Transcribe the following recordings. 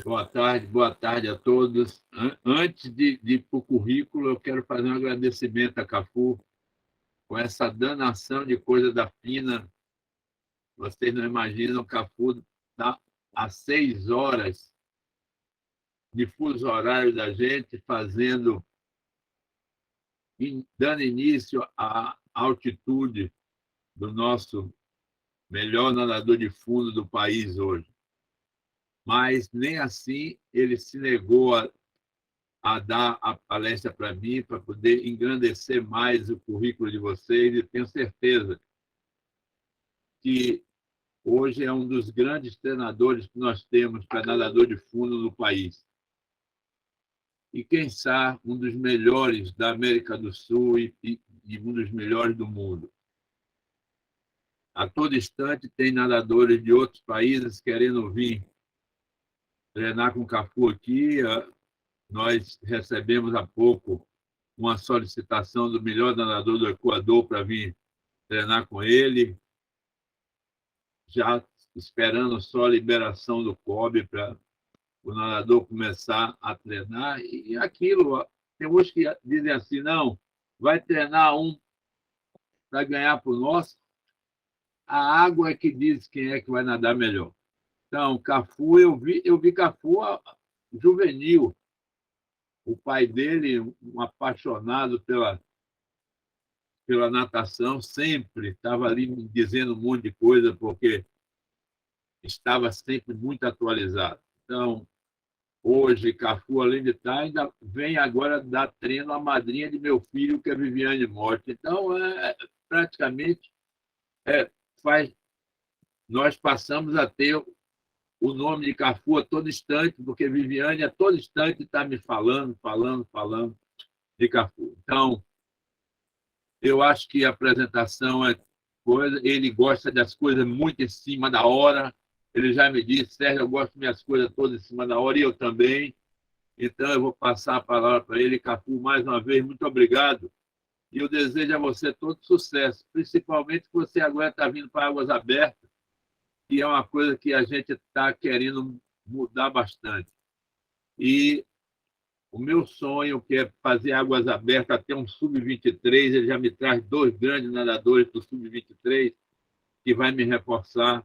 Boa tarde a todos. Antes de ir para o currículo, eu quero fazer um agradecimento a Cafu com essa danação de coisa da Pina. Vocês não imaginam, Cafu está a 6 horas de fuso horário da gente, dando início à altitude do nosso melhor nadador de fundo do país hoje. Mas nem assim ele se negou a dar a palestra para mim, para poder engrandecer mais o currículo de vocês, e tenho certeza que hoje é um dos grandes treinadores que nós temos para nadador de fundo no país. E, quem sabe, um dos melhores da América do Sul e um dos melhores do mundo. A todo instante tem nadadores de outros países querendo vir treinar com o Cafu aqui. Nós recebemos há pouco uma solicitação do melhor nadador do Equador para vir treinar com ele, já esperando só a liberação do COB para o nadador começar a treinar. E aquilo, tem uns que dizem assim, não, vai treinar um para ganhar para o nosso. A água é que diz quem é que vai nadar melhor. Então, Cafu, eu vi Cafu juvenil. O pai dele, um apaixonado pela natação, sempre estava ali me dizendo um monte de coisa, porque estava sempre muito atualizado. Então, hoje, Cafu, além de estar, ainda vem agora dar treino à madrinha de meu filho, que é Viviane Morte. Então, praticamente, é, faz, nós passamos a ter o nome de Cafu a todo instante, porque Viviane a todo instante está me falando de Cafu. Então, eu acho que a apresentação é coisa, ele gosta das coisas muito em cima da hora. Ele já me disse, Sérgio, eu gosto das minhas coisas todas em cima da hora, e eu também. Então, eu vou passar a palavra para ele. Cafu, mais uma vez, muito obrigado. E eu desejo a você todo sucesso, principalmente que você agora está vindo para Águas Abertas, que é uma coisa que a gente está querendo mudar bastante. E o meu sonho, que é fazer Águas Abertas até um sub-23, ele já me traz 2 grandes nadadores do sub-23, que vai me reforçar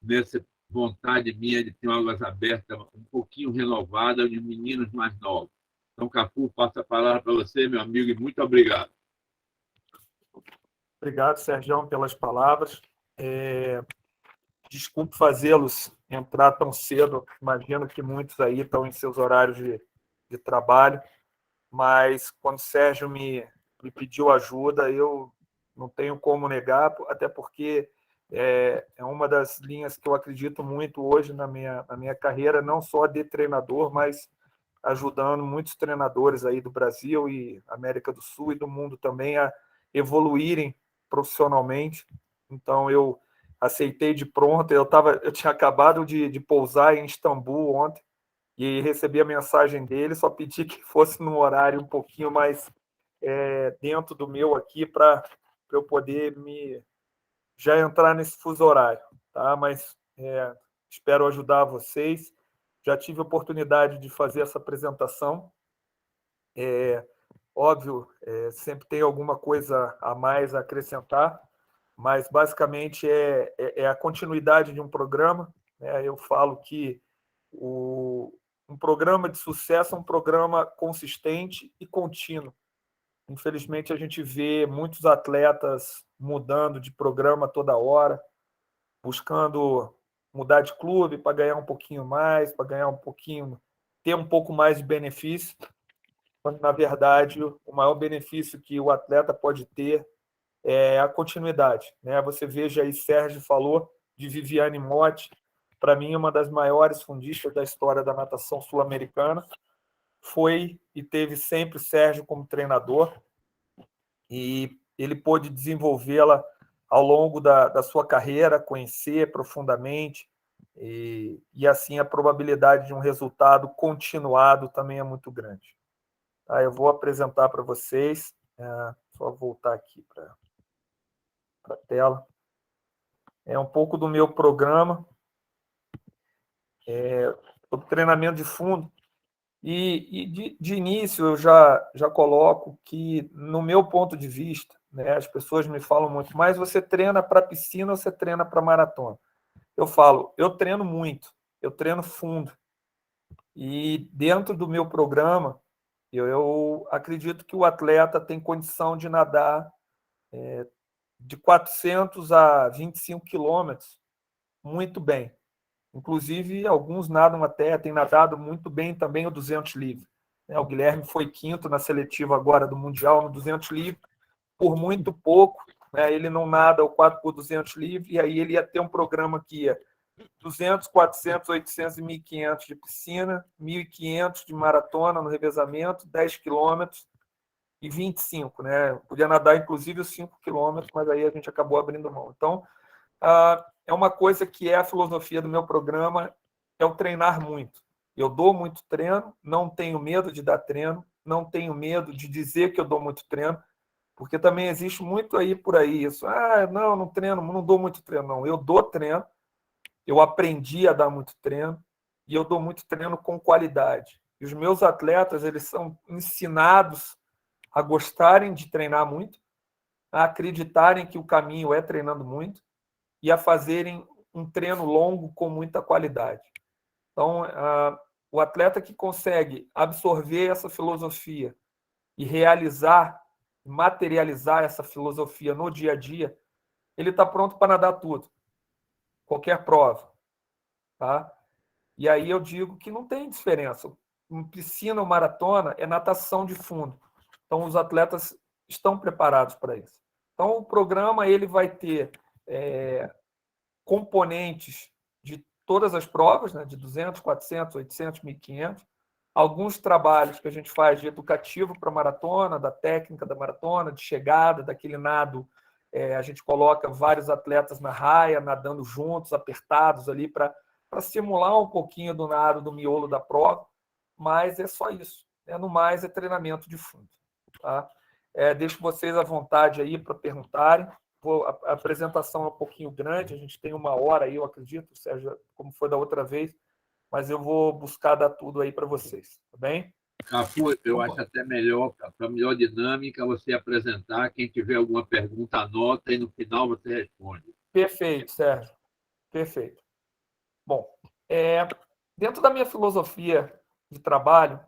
nessa vontade minha de ter Águas Abertas um pouquinho renovada de meninos mais novos. Então, Cafu, passo a palavra para você, meu amigo, e muito obrigado. Obrigado, Sérgio, pelas palavras. Desculpe fazê-los entrar tão cedo. Imagino que muitos aí estão em seus horários de trabalho, mas quando o Sérgio me pediu ajuda, eu não tenho como negar, até porque é uma das linhas que eu acredito muito hoje na minha carreira, não só de treinador, mas ajudando muitos treinadores aí do Brasil e América do Sul e do mundo também a evoluírem profissionalmente. Então, eu aceitei de pronto. Eu tinha acabado de pousar em Istambul ontem e recebi a mensagem dele, só pedi que fosse num horário um pouquinho mais dentro do meu aqui para eu poder já entrar nesse fuso horário, tá? Mas espero ajudar vocês. Já tive a oportunidade de fazer essa apresentação. Óbvio, sempre tem alguma coisa a mais a acrescentar, mas basicamente é a continuidade de um programa, né? Eu falo que um programa de sucesso é um programa consistente e contínuo. Infelizmente, a gente vê muitos atletas mudando de programa toda hora, buscando mudar de clube para ganhar um pouquinho mais, para ganhar um pouquinho, ter um pouco mais de benefício, quando, na verdade, o maior benefício que o atleta pode ter é a continuidade, né? Você veja aí, Sérgio falou de Viviane Motti, para mim, uma das maiores fundistas da história da natação sul-americana, foi e teve sempre Sérgio como treinador, e ele pôde desenvolvê-la ao longo da sua carreira, conhecer profundamente, e assim a probabilidade de um resultado continuado também é muito grande. Tá, eu vou apresentar para vocês, só voltar aqui para a tela. É um pouco do meu programa. sobre treinamento de fundo. E de início eu já coloco que, no meu ponto de vista, né, as pessoas me falam muito, mas você treina para piscina ou você treina para maratona? Eu falo, eu treino muito, eu treino fundo. E dentro do meu programa, eu acredito que o atleta tem condição de nadar de 400 a 25 quilômetros muito bem. Inclusive, alguns nadam até, têm nadado muito bem também o 200 livre. O Guilherme foi quinto na seletiva agora do Mundial no 200 livre, por muito pouco. Ele não nada o 4 por 200 livre, e aí ele ia ter um programa que ia 200, 400, 800 e 1.500 de piscina, 1.500 de maratona no revezamento, 10 quilômetros e 25. Podia nadar, inclusive, os 5 quilômetros, mas aí a gente acabou abrindo mão. Então, é uma coisa que é a filosofia do meu programa, é o treinar muito. Eu dou muito treino, não tenho medo de dar treino, não tenho medo de dizer que eu dou muito treino, porque também existe muito aí por aí isso. Não treino, não dou muito treino, não. Eu dou treino, eu aprendi a dar muito treino e eu dou muito treino com qualidade. E os meus atletas, eles são ensinados a gostarem de treinar muito, a acreditarem que o caminho é treinando muito e a fazerem um treino longo com muita qualidade. Então, o atleta que consegue absorver essa filosofia e realizar, materializar essa filosofia no dia a dia, ele está pronto para nadar tudo, qualquer prova. Tá? E aí eu digo que não tem diferença. Piscina ou maratona é natação de fundo. Então, os atletas estão preparados para isso. Então, o programa ele vai ter componentes de todas as provas, de 200, 400, 800, 1.500, alguns trabalhos que a gente faz de educativo para maratona, da técnica da maratona, de chegada, daquele nado, a gente coloca vários atletas na raia, nadando juntos, apertados ali, para simular um pouquinho do nado, do miolo da prova, mas é só isso. No mais, é treinamento de fundo. Tá? Deixo vocês à vontade aí para perguntarem. A apresentação é um pouquinho grande, a gente tem 1 hora aí, eu acredito, Sérgio, como foi da outra vez, mas eu vou buscar dar tudo aí para vocês, tá bem? Cafu, eu acho até melhor, para melhor dinâmica, você apresentar. Quem tiver alguma pergunta, anota e no final você responde. Perfeito, Sérgio. Perfeito. Bom, dentro da minha filosofia de trabalho,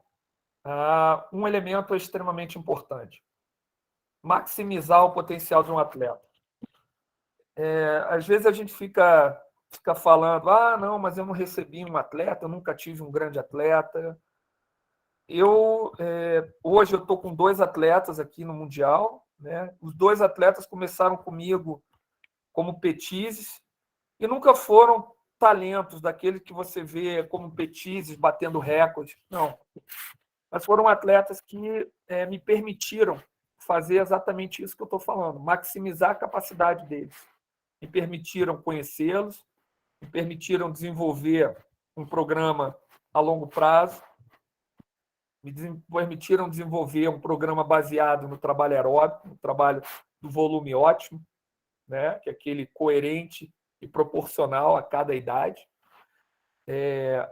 um elemento é extremamente importante: maximizar o potencial de um atleta. Às vezes a gente fica falando, não, mas eu não recebi um atleta, eu nunca tive um grande atleta. Hoje eu estou com 2 atletas aqui no Mundial. Os 2 atletas começaram comigo como petizes e nunca foram talentos daqueles que você vê como petizes batendo recorde. Não. Mas foram atletas que me permitiram fazer exatamente isso que eu estou falando, maximizar a capacidade deles. Me permitiram conhecê-los, me permitiram desenvolver um programa a longo prazo, me permitiram desenvolver um programa baseado no trabalho aeróbico, no trabalho do volume ótimo, que é aquele coerente e proporcional a cada idade.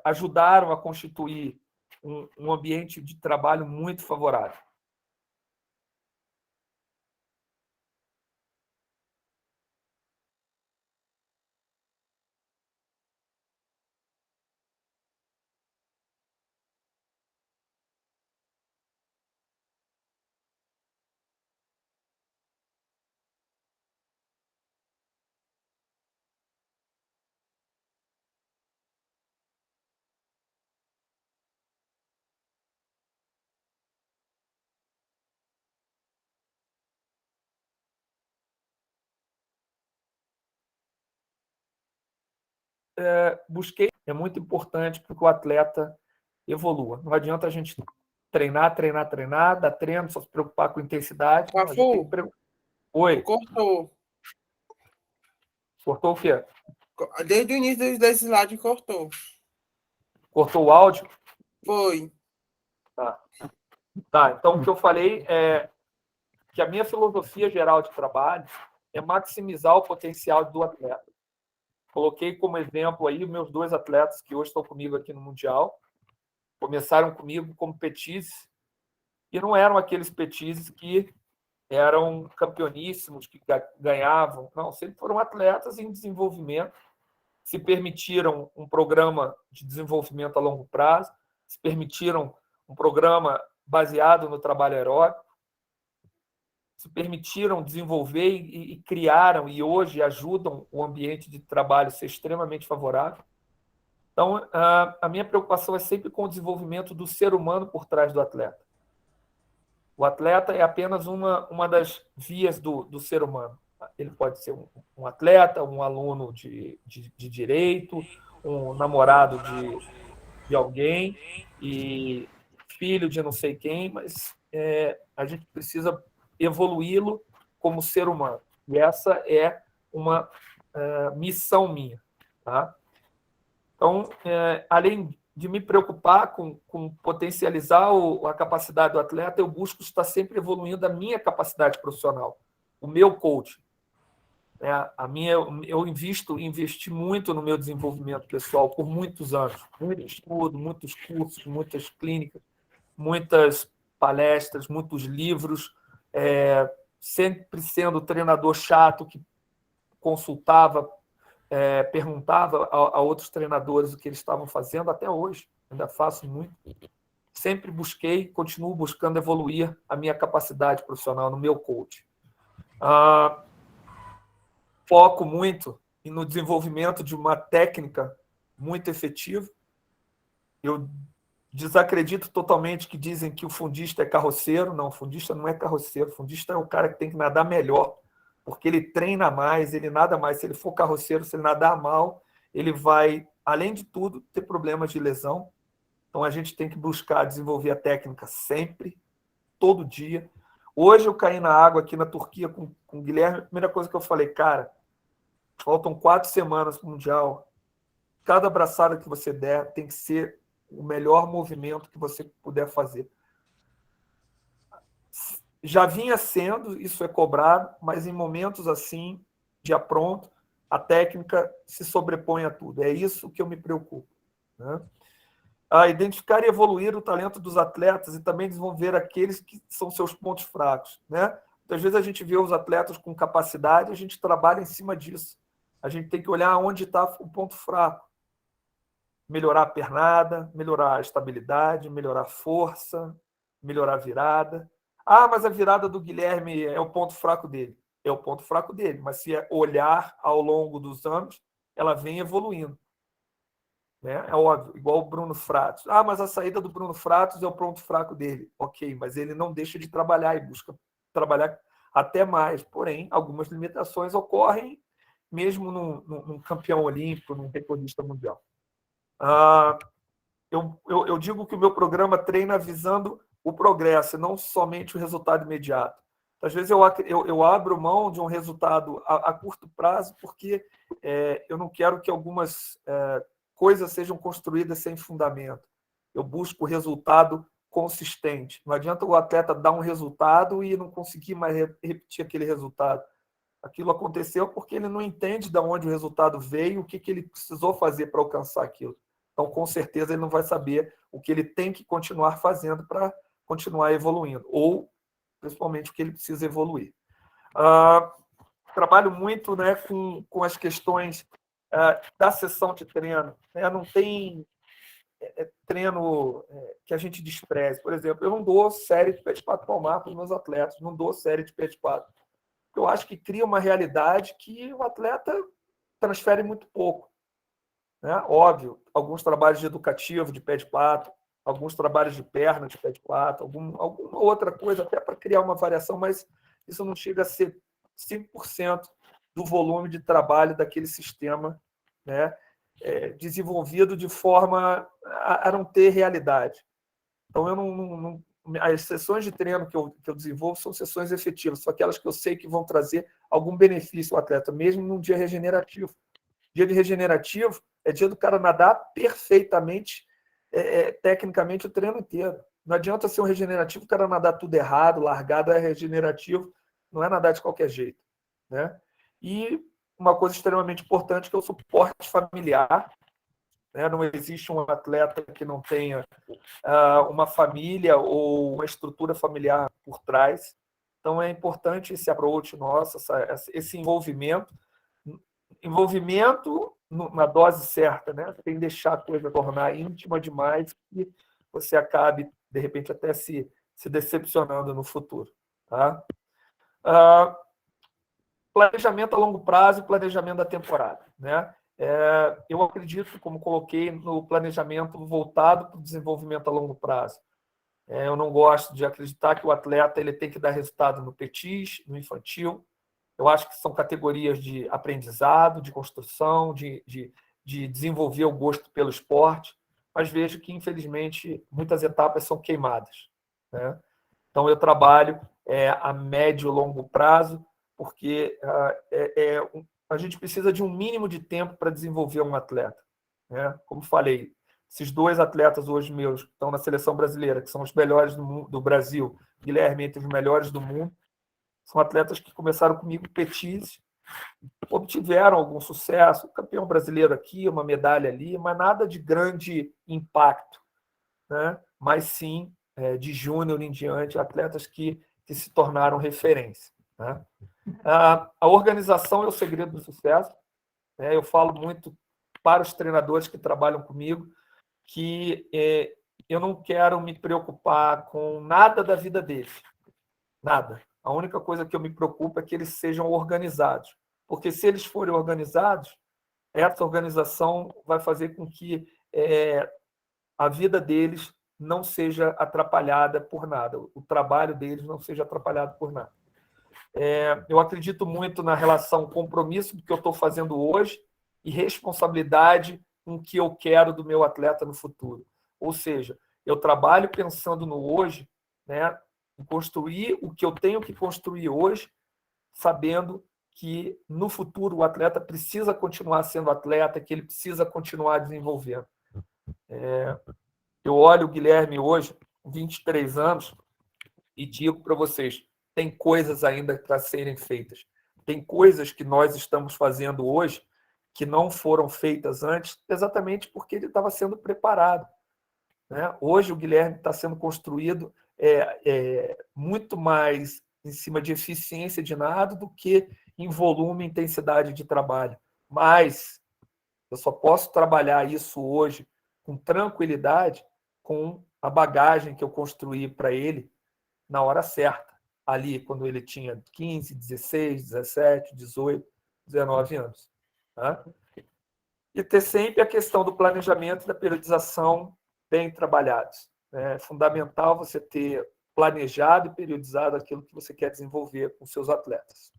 Ajudaram a constituir um ambiente de trabalho muito favorável. Busquei, é muito importante para que o atleta evolua. Não adianta a gente treinar, dar treino, só se preocupar com intensidade. Não, a gente tem que... Oi. Cortou. Cortou o quê? Desde o início desse slide cortou. Cortou o áudio? Foi. Tá, então o que eu falei é que a minha filosofia geral de trabalho é maximizar o potencial do atleta. Coloquei como exemplo aí meus 2 atletas que hoje estão comigo aqui no Mundial. Começaram comigo como petizes, e não eram aqueles petizes que eram campeoníssimos, que ganhavam. Não, sempre foram atletas em desenvolvimento, se permitiram um programa de desenvolvimento a longo prazo, se permitiram um programa baseado no trabalho aeróbico, se permitiram desenvolver e criaram, e hoje ajudam o ambiente de trabalho a ser extremamente favorável. Então, a minha preocupação é sempre com o desenvolvimento do ser humano por trás do atleta. O atleta é apenas uma das vias do ser humano. Ele pode ser um atleta, um aluno de direito, um namorado de alguém, e filho de não sei quem, mas a gente precisa evoluí-lo como ser humano. E essa é uma missão minha. Tá? Então, além de me preocupar com potencializar a capacidade do atleta, eu busco estar sempre evoluindo a minha capacidade profissional, o meu coaching. Eu investi muito no meu desenvolvimento pessoal por muitos anos, muito estudo, muitos cursos, muitas clínicas, muitas palestras, muitos livros, sempre sendo treinador chato que consultava, perguntava a outros treinadores o que eles estavam fazendo. Até hoje, ainda faço muito. Sempre busquei, continuo buscando evoluir a minha capacidade profissional no meu coaching. Foco muito no desenvolvimento de uma técnica muito efetiva. Eu desacredito totalmente que dizem que o fundista é carroceiro. Não, o fundista não é carroceiro. O fundista é o cara que tem que nadar melhor, porque ele treina mais, ele nada mais. Se ele for carroceiro, se ele nadar mal, ele vai, além de tudo, ter problemas de lesão. Então, a gente tem que buscar desenvolver a técnica sempre, todo dia. Hoje eu caí na água aqui na Turquia com o Guilherme. A primeira coisa que eu falei, cara, faltam 4 semanas para o Mundial. Cada abraçada que você der tem que ser o melhor movimento que você puder fazer. Já vinha sendo, isso é cobrado, mas em momentos assim, dia pronto, a técnica se sobrepõe a tudo. É isso que eu me preocupo. Né? Identificar e evoluir o talento dos atletas e também desenvolver aqueles que são seus pontos fracos. Né? Muitas vezes a gente vê os atletas com capacidade, a gente trabalha em cima disso. A gente tem que olhar onde está o ponto fraco. Melhorar a pernada, melhorar a estabilidade, melhorar a força, melhorar a virada. Mas a virada do Guilherme é o ponto fraco dele. É o ponto fraco dele, mas se olhar ao longo dos anos, ela vem evoluindo. Né? É óbvio, igual o Bruno Fratos. Mas a saída do Bruno Fratos é o ponto fraco dele. Ok, mas ele não deixa de trabalhar e busca trabalhar até mais. Porém, algumas limitações ocorrem mesmo num campeão olímpico, num recordista mundial. Eu digo que o meu programa treina visando o progresso, não somente o resultado imediato. Às vezes eu abro mão de um resultado a curto prazo porque eu não quero que algumas coisas sejam construídas sem fundamento. Eu busco o resultado consistente. Não adianta o atleta dar um resultado e não conseguir mais repetir aquele resultado. Aquilo aconteceu porque ele não entende de onde o resultado veio, o que ele precisou fazer para alcançar aquilo. Então, com certeza, ele não vai saber o que ele tem que continuar fazendo para continuar evoluindo, ou, principalmente, o que ele precisa evoluir. Trabalho muito, né, com as questões da sessão de treino. Né? Não tem treino que a gente despreze. Por exemplo, eu não dou série de pé de pato palmar para os meus atletas, não dou série de pé de pato. Eu acho que cria uma realidade que o atleta transfere muito pouco. Né? Óbvio, alguns trabalhos de educativo, de pé de pato, alguns trabalhos de perna, de pé de pato, alguma outra coisa, até para criar uma variação, mas isso não chega a ser 5% do volume de trabalho daquele sistema, né? Desenvolvido de forma a não ter realidade. Então, eu não as sessões de treino que eu desenvolvo são sessões efetivas, são aquelas que eu sei que vão trazer algum benefício ao atleta, mesmo num dia regenerativo. Dia de regenerativo é dia do cara nadar perfeitamente, tecnicamente, o treino inteiro. Não adianta ser um regenerativo, o cara nadar tudo errado, largado é regenerativo, não é nadar de qualquer jeito. Né? E uma coisa extremamente importante, que é o suporte familiar, né? Não existe um atleta que não tenha uma família ou uma estrutura familiar por trás. Então, é importante esse approach nosso, esse envolvimento na dose certa, né? Sem deixar a coisa tornar íntima demais e você acabe, de repente, até se decepcionando no futuro. Tá? Planejamento a longo prazo e planejamento da temporada. Né? Eu acredito, como coloquei, no planejamento voltado para o desenvolvimento a longo prazo. Eu não gosto de acreditar que o atleta ele tem que dar resultado no petis, no infantil. Eu acho que são categorias de aprendizado, de construção, de desenvolver o gosto pelo esporte, mas vejo que, infelizmente, muitas etapas são queimadas. Né? Então, eu trabalho a médio e longo prazo, porque a gente precisa de um mínimo de tempo para desenvolver um atleta. Né? Como falei, esses 2 atletas hoje meus que estão na seleção brasileira, que são os melhores do Brasil, Guilherme entre os melhores do mundo, são atletas que começaram comigo petis, obtiveram algum sucesso, campeão brasileiro aqui, uma medalha ali, mas nada de grande impacto, né? Mas sim, de júnior em diante, atletas que se tornaram referência. Né? A organização é o segredo do sucesso. Né? Eu falo muito para os treinadores que trabalham comigo que eu não quero me preocupar com nada da vida deles. Nada. A única coisa que eu me preocupo é que eles sejam organizados. Porque se eles forem organizados, essa organização vai fazer com que a vida deles não seja atrapalhada por nada, o trabalho deles não seja atrapalhado por nada. Eu acredito muito na relação compromisso do que eu estou fazendo hoje e responsabilidade com o que eu quero do meu atleta no futuro. Ou seja, eu trabalho pensando no hoje, né, em construir o que eu tenho que construir hoje, sabendo que no futuro o atleta precisa continuar sendo atleta, que ele precisa continuar desenvolvendo. Eu olho o Guilherme hoje, com 23 anos, e digo para vocês, tem coisas ainda para serem feitas. Tem coisas que nós estamos fazendo hoje que não foram feitas antes, exatamente porque ele estava sendo preparado. Né? Hoje o Guilherme está sendo construído muito mais em cima de eficiência de nado do que em volume e intensidade de trabalho. Mas eu só posso trabalhar isso hoje com tranquilidade com a bagagem que eu construí para ele na hora certa, ali quando ele tinha 15, 16, 17, 18, 19 anos. Tá? E ter sempre a questão do planejamento e da periodização bem trabalhados. É fundamental você ter planejado e periodizado aquilo que você quer desenvolver com seus atletas.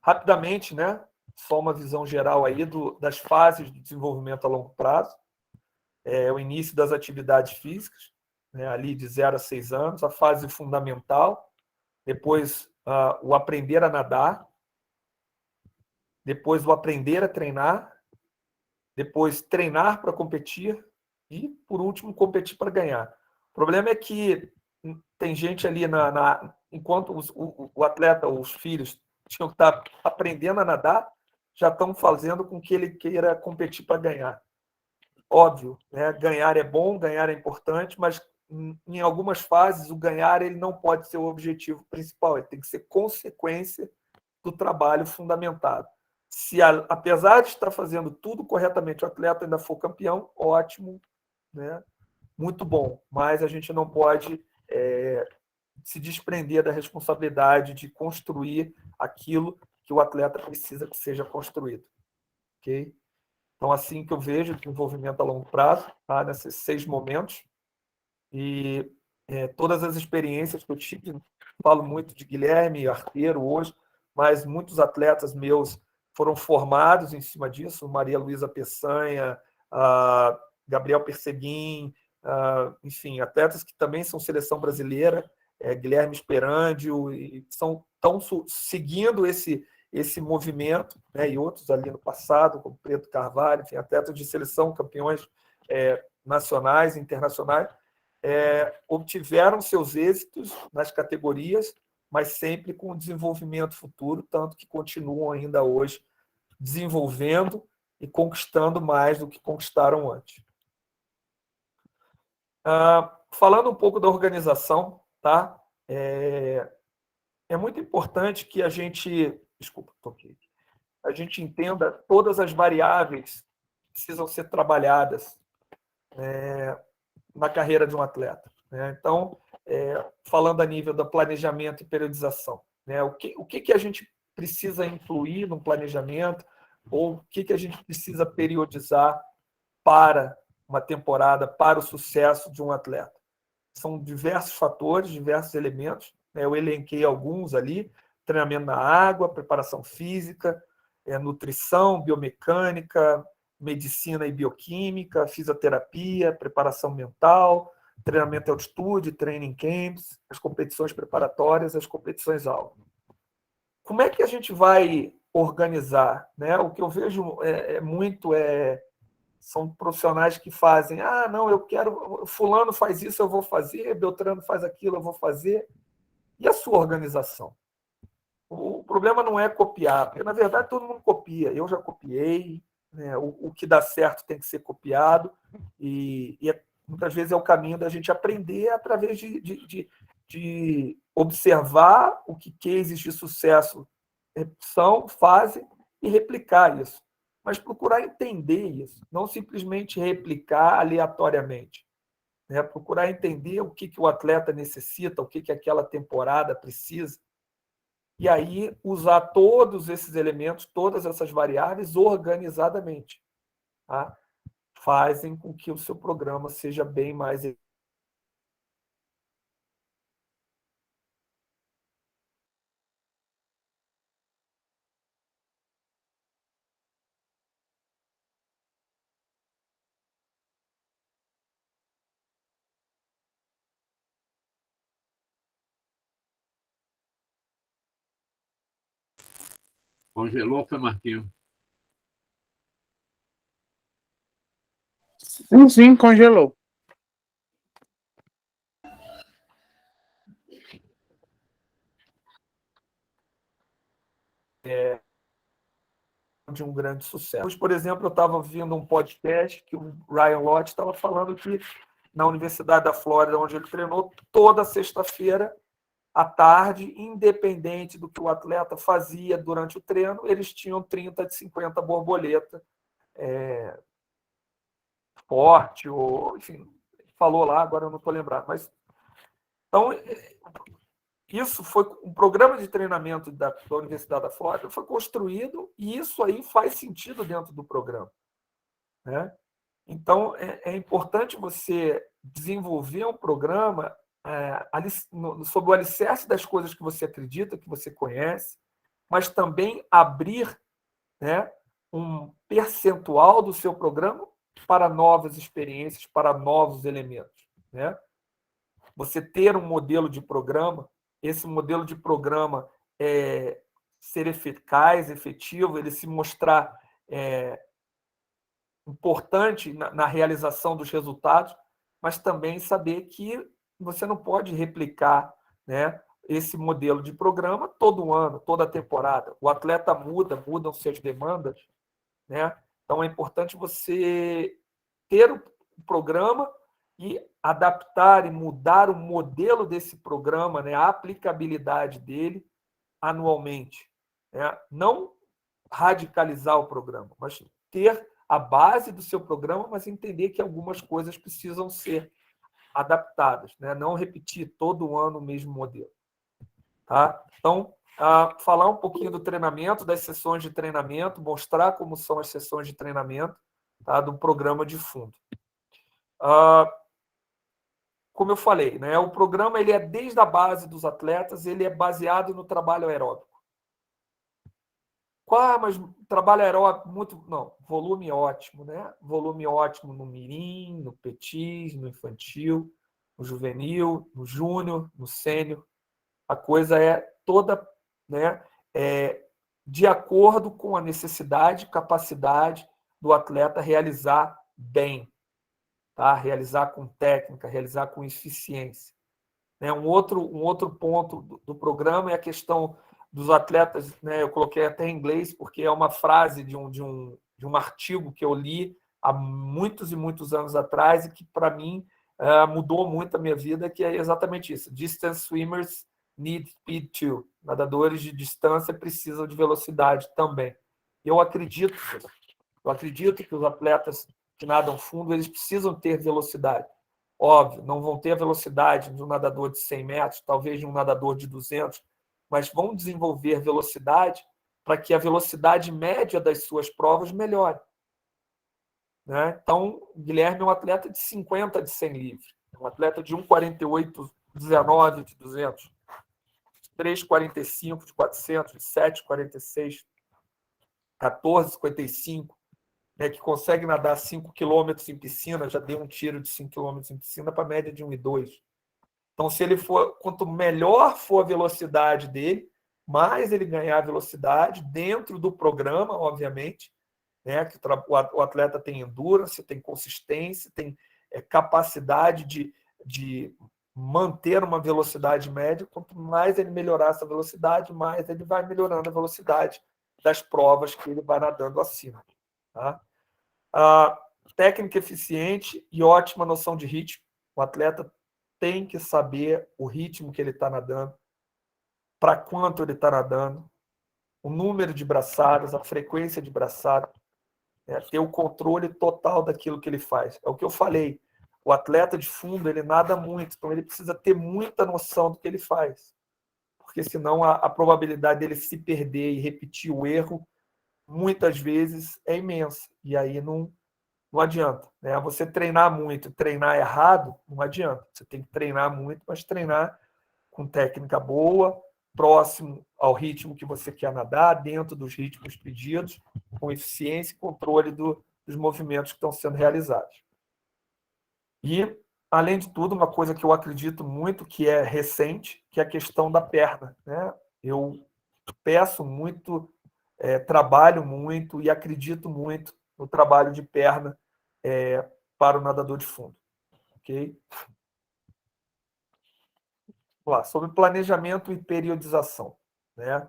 Rapidamente, né, só uma visão geral aí das fases de desenvolvimento a longo prazo. O início das atividades físicas, né, ali de 0 a 6 anos, a fase fundamental, depois o aprender a nadar, depois o aprender a treinar, depois treinar para competir e, por último, competir para ganhar. O problema é que tem gente ali, enquanto o atleta, os filhos, tinham que estar aprendendo a nadar, já estão fazendo com que ele queira competir para ganhar. Óbvio, né? Ganhar é bom, ganhar é importante, mas em algumas fases o ganhar ele não pode ser o objetivo principal, ele tem que ser consequência do trabalho fundamentado. Se apesar de estar fazendo tudo corretamente, o atleta ainda for campeão, ótimo, né? Muito bom, mas a gente não pode se desprender da responsabilidade de construir aquilo que o atleta precisa que seja construído. Ok? Então, assim que eu vejo o desenvolvimento a longo prazo, tá? Nesses 6 momentos, e todas as experiências que eu tive, falo muito de Guilherme, arqueiro hoje, mas muitos atletas meus foram formados em cima disso, Maria Luísa Peçanha, Gabriel Perseguim, enfim, atletas que também são seleção brasileira, Guilherme Esperandio, e estão seguindo esse movimento, né, e outros ali no passado, como Preto Carvalho, enfim, atletas de seleção, campeões nacionais e internacionais, obtiveram seus êxitos nas categorias mas sempre com desenvolvimento futuro, tanto que continuam ainda hoje desenvolvendo e conquistando mais do que conquistaram antes. Falando um pouco da organização, tá? É muito importante que a gente entenda todas as variáveis que precisam ser trabalhadas na carreira de um atleta, né? Então, falando a nível do planejamento e periodização, né? O que a gente precisa incluir no planejamento ou o que a gente precisa periodizar para uma temporada, para o sucesso de um atleta? São diversos fatores, diversos elementos, né? Eu elenquei alguns ali: treinamento na água, preparação física, nutrição, biomecânica, medicina e bioquímica, fisioterapia, preparação mental, treinamento em altitude, training camps, as competições preparatórias, as competições-alvo. Como é que a gente vai organizar, né? O que eu vejo muito são profissionais que fazem: não, eu quero, fulano faz isso, eu vou fazer, Beltrano faz aquilo, eu vou fazer. E a sua organização? O problema não é copiar, porque, na verdade, todo mundo copia. Eu já copiei, né? O que dá certo tem que ser copiado, e muitas vezes é o caminho da gente aprender através de observar o que cases de sucesso fazem e replicar isso. Mas procurar entender isso, não simplesmente replicar aleatoriamente, né? Procurar entender o que o atleta necessita, o que aquela temporada precisa, e aí usar todos esses elementos, todas essas variáveis organizadamente, tá? Fazem com que o seu programa seja bem mais... Congelou, foi, Marquinhos? Sim, congelou. de um grande sucesso. Hoje, por exemplo, eu estava ouvindo um podcast que o Ryan Lott estava falando que na Universidade da Flórida, onde ele treinou, toda sexta-feira à tarde, independente do que o atleta fazia durante o treino, eles tinham 30 de 50 borboleta forte, ou, enfim, falou lá, agora eu não estou lembrado. Mas, então, isso foi um programa de treinamento da Universidade da Flórida, foi construído, e isso aí faz sentido dentro do programa, né? Então, é importante você desenvolver um programa sob o alicerce das coisas que você acredita, que você conhece, mas também abrir, né, um percentual do seu programa para novas experiências, para novos elementos, né? Você ter um modelo de programa, esse modelo de programa ser eficaz, efetivo, ele se mostrar importante na realização dos resultados, mas também saber que você não pode replicar, né, esse modelo de programa todo ano, toda temporada. O atleta mudam suas demandas, né? Então é importante você ter o programa e adaptar e mudar o modelo desse programa, né, a aplicabilidade dele anualmente, né? Não radicalizar o programa, mas ter a base do seu programa, mas entender que algumas coisas precisam ser adaptadas, né? Não repetir todo ano o mesmo modelo, tá? Então, falar um pouquinho do treinamento, das sessões de treinamento, mostrar como são as sessões de treinamento, tá, do programa de fundo. Como eu falei, né, o programa ele é desde a base dos atletas, ele é baseado no trabalho aeróbico. Mas trabalho aeróbico muito... Não, volume ótimo, né? Volume ótimo no mirim, no petis, no infantil, no juvenil, no júnior, no sênior. A coisa é toda, né, de acordo com a necessidade e capacidade do atleta realizar bem, tá? Realizar com técnica, realizar com eficiência. né? Um outro ponto do programa é a questão dos atletas, né? Eu coloquei até em inglês, porque é uma frase de um artigo que eu li há muitos e muitos anos atrás e que, para mim, mudou muito a minha vida, que é exatamente isso. Distance swimmers need speed too. Nadadores de distância precisam de velocidade também. Eu acredito que os atletas que nadam fundo, eles precisam ter velocidade. Óbvio, não vão ter a velocidade de um nadador de 100 metros, talvez de um nadador de 200, mas vão desenvolver velocidade para que a velocidade média das suas provas melhore. Né? Então, o Guilherme é um atleta de 50 de 100 livre, um atleta de 1,48,19 de 200, 3,45 de 400, de 7,46, 14,55, né, que consegue nadar 5 quilômetros em piscina, já deu um tiro de 5 quilômetros em piscina para a média de 1,2. Então, se ele for, quanto melhor for a velocidade dele, mais ele ganhar velocidade dentro do programa, obviamente, né, que o atleta tem endurance, tem consistência, tem capacidade de manter uma velocidade média. Quanto mais ele melhorar essa velocidade, mais ele vai melhorando a velocidade das provas que ele vai nadando acima. Tá? Técnica eficiente e ótima noção de ritmo. O atleta tem que saber o ritmo que ele está nadando, para quanto ele está nadando, o número de braçadas, a frequência de braçada, ter o controle total daquilo que ele faz. É o que eu falei. O atleta de fundo, ele nada muito, então ele precisa ter muita noção do que ele faz, porque senão a probabilidade dele se perder e repetir o erro, muitas vezes, é imensa, e aí não adianta. Né? Você treinar muito, treinar errado, não adianta. Você tem que treinar muito, mas treinar com técnica boa, próximo ao ritmo que você quer nadar, dentro dos ritmos pedidos, com eficiência e controle dos movimentos que estão sendo realizados. E, além de tudo, uma coisa que eu acredito muito, que é recente, que é a questão da perna. Né? Eu peço muito, trabalho muito e acredito muito no trabalho de perna para o nadador de fundo. Ok? Vamos lá, sobre planejamento e periodização. Né?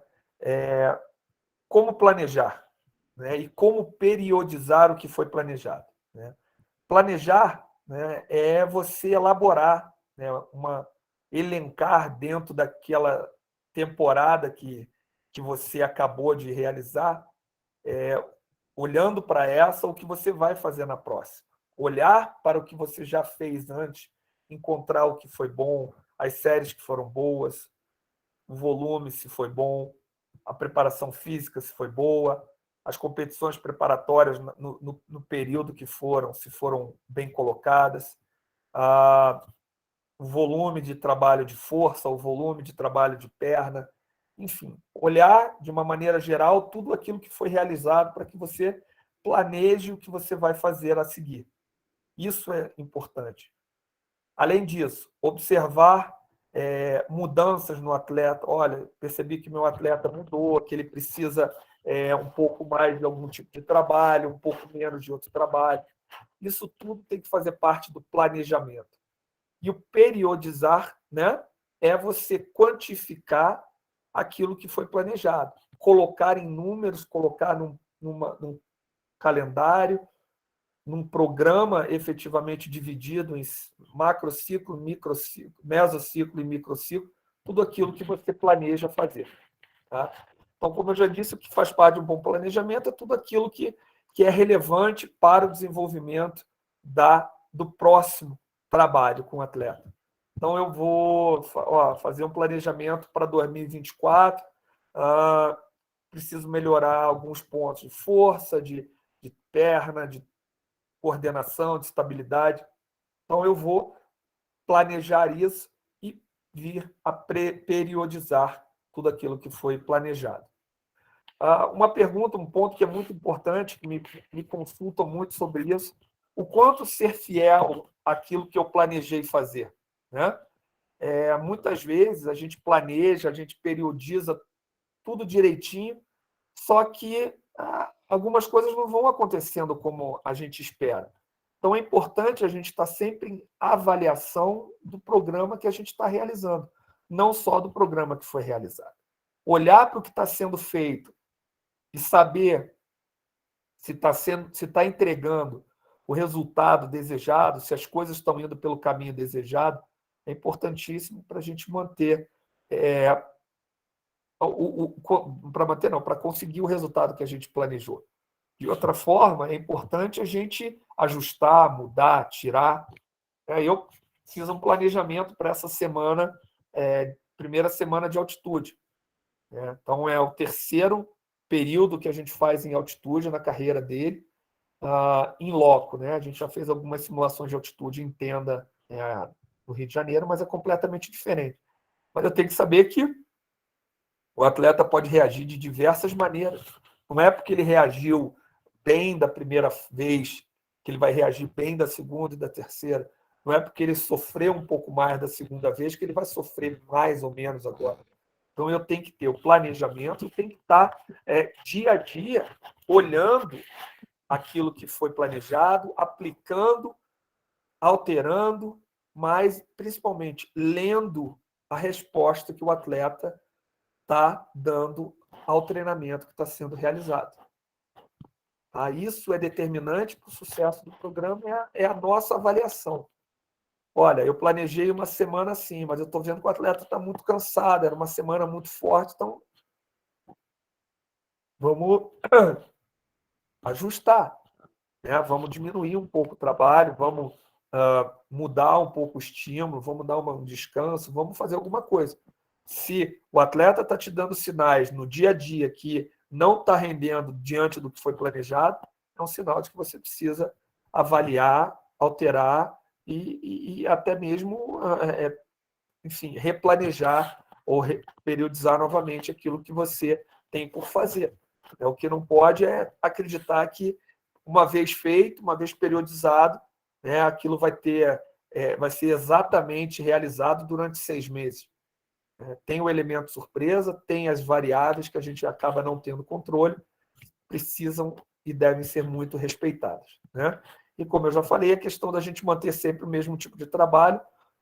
Como planejar? Né? E como periodizar o que foi planejado? Né? Planejar, né, é você elaborar, né, elencar dentro daquela temporada que você acabou de realizar, olhando para essa, o que você vai fazer na próxima. Olhar para o que você já fez antes, encontrar o que foi bom, as séries que foram boas, o volume, se foi bom, a preparação física, se foi boa, as competições preparatórias no período que foram, se foram bem colocadas, o volume de trabalho de força, o volume de trabalho de perna, enfim, olhar de uma maneira geral tudo aquilo que foi realizado para que você planeje o que você vai fazer a seguir. Isso é importante. Além disso, observar mudanças no atleta. Olha, percebi que meu atleta mudou, que ele precisa um pouco mais de algum tipo de trabalho, um pouco menos de outro trabalho. Isso tudo tem que fazer parte do planejamento. E o periodizar, né, é você quantificar aquilo que foi planejado, colocar em números, colocar num calendário, num programa efetivamente dividido em macrociclo, microciclo, mesociclo e microciclo, tudo aquilo que você planeja fazer. Tá? Então, como eu já disse, o que faz parte de um bom planejamento é tudo aquilo que é relevante para o desenvolvimento do próximo trabalho com o atleta. Então, eu vou fazer um planejamento para 2024, preciso melhorar alguns pontos de força, de perna, de coordenação, de estabilidade. Então, eu vou planejar isso e vir a periodizar tudo aquilo que foi planejado. Uma pergunta, um ponto que é muito importante, que me consultam muito sobre isso, o quanto ser fiel àquilo que eu planejei fazer. Né? Muitas vezes a gente planeja, a gente periodiza tudo direitinho, só que algumas coisas não vão acontecendo como a gente espera. Então, é importante a gente estar sempre em avaliação do programa que a gente está realizando, não só do programa que foi realizado. Olhar para o que está sendo feito e saber se está entregando o resultado desejado, se as coisas estão indo pelo caminho desejado, é importantíssimo para a gente manter para conseguir o resultado que a gente planejou. De outra forma, é importante a gente ajustar, mudar, tirar. Eu fiz um planejamento para essa semana, primeira semana de altitude. Então, é o terceiro período que a gente faz em altitude na carreira dele, em loco. A gente já fez algumas simulações de altitude em tenda no Rio de Janeiro, mas é completamente diferente. Mas eu tenho que saber que o atleta pode reagir de diversas maneiras. Não é porque ele reagiu bem da primeira vez que ele vai reagir bem da segunda e da terceira. Não é porque ele sofreu um pouco mais da segunda vez que ele vai sofrer mais ou menos agora. Então, eu tenho que ter o planejamento, eu tenho que estar dia a dia olhando aquilo que foi planejado, aplicando, alterando, mas, principalmente, lendo a resposta que o atleta está dando ao treinamento que está sendo realizado. Isso é determinante para o sucesso do programa, é a nossa avaliação. Olha, eu planejei uma semana assim, mas eu estou vendo que o atleta está muito cansado, era uma semana muito forte, então vamos ajustar, vamos diminuir um pouco o trabalho, vamos mudar um pouco o estímulo, vamos dar um descanso, vamos fazer alguma coisa. Se o atleta está te dando sinais no dia a dia que não está rendendo diante do que foi planejado, é um sinal de que você precisa avaliar, alterar e até mesmo, enfim, replanejar ou periodizar novamente aquilo que você tem por fazer. O que não pode é acreditar que, uma vez feito, uma vez periodizado, aquilo vai ser exatamente realizado durante 6 meses. Tem o elemento surpresa, tem as variáveis que a gente acaba não tendo controle, precisam e devem ser muito respeitadas. E, como eu já falei, a questão da gente manter sempre o mesmo tipo de trabalho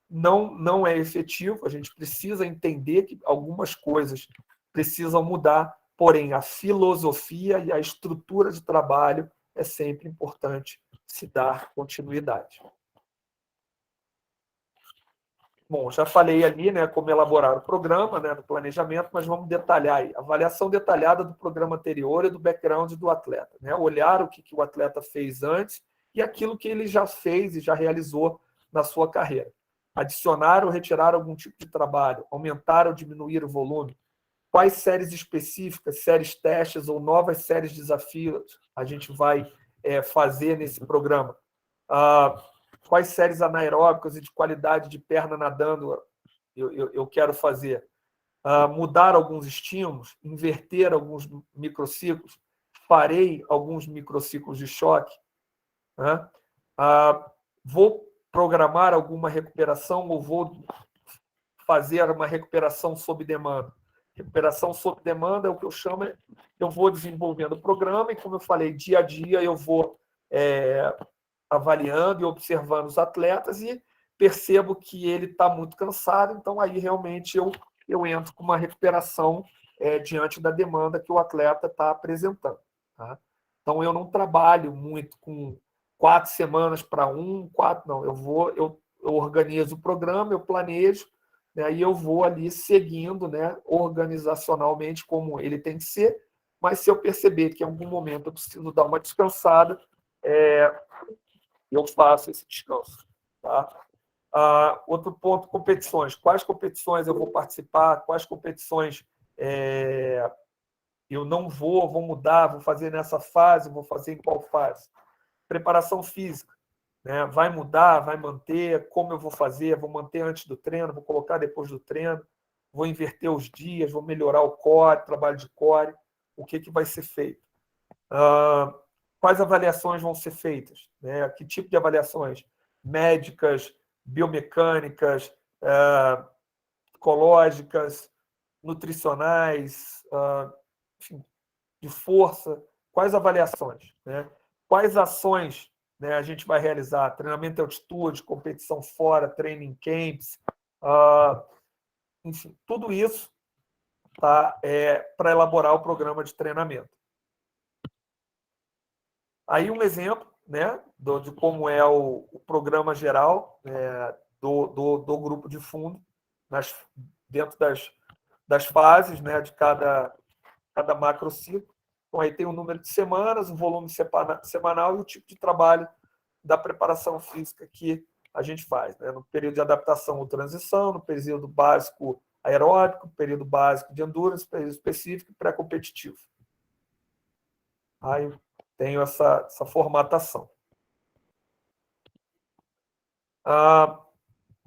não é efetivo, a gente precisa entender que algumas coisas precisam mudar, porém, a filosofia e a estrutura de trabalho é sempre importante se dar continuidade. Bom, já falei ali como elaborar o programa, no planejamento, mas vamos detalhar aí. Avaliação detalhada do programa anterior e do background do atleta. Olhar o que o atleta fez antes e aquilo que ele já fez e já realizou na sua carreira. Adicionar ou retirar algum tipo de trabalho, aumentar ou diminuir o volume. Quais séries específicas, séries testes ou novas séries desafios a gente vai fazer nesse programa? Quais séries anaeróbicas e de qualidade de perna nadando eu quero fazer? Mudar alguns estímulos, inverter alguns microciclos, farei alguns microciclos de choque, vou programar alguma recuperação ou vou fazer uma recuperação sob demanda. Recuperação sob demanda é o que eu chamo, eu vou desenvolvendo o programa e, como eu falei, dia a dia eu vou avaliando e observando os atletas e percebo que ele está muito cansado, então aí realmente eu entro com uma recuperação diante da demanda que o atleta está apresentando. Então, eu não trabalho muito com 4 semanas para 4, não. Eu organizo o programa, eu planejo, e eu vou ali seguindo organizacionalmente como ele tem que ser, mas se eu perceber que em algum momento eu preciso dar uma descansada, eu faço esse descanso. Outro ponto, competições. Quais competições eu vou participar? Quais competições eu não vou mudar, vou fazer nessa fase, vou fazer em qual fase? Preparação física. Vai mudar, vai manter, como eu vou fazer? Vou manter antes do treino, vou colocar depois do treino, vou inverter os dias, vou melhorar o core, trabalho de core, o que vai ser feito? Quais avaliações vão ser feitas? Que tipo de avaliações? Médicas, biomecânicas, psicológicas, nutricionais, enfim, de força. Quais avaliações? Quais ações né? A gente vai realizar treinamento em altitude, competição fora, training camps, enfim, tudo isso tá, para elaborar o programa de treinamento. Aí um exemplo, né, de como é o programa geral do grupo de fundo, dentro das fases, né, de cada macrociclo. Então, aí tem o número de semanas, o volume semanal e o tipo de trabalho da preparação física que a gente faz, né? No período de adaptação ou transição, no período básico aeróbico, período básico de endurance, período específico e pré-competitivo. Aí tenho essa formatação.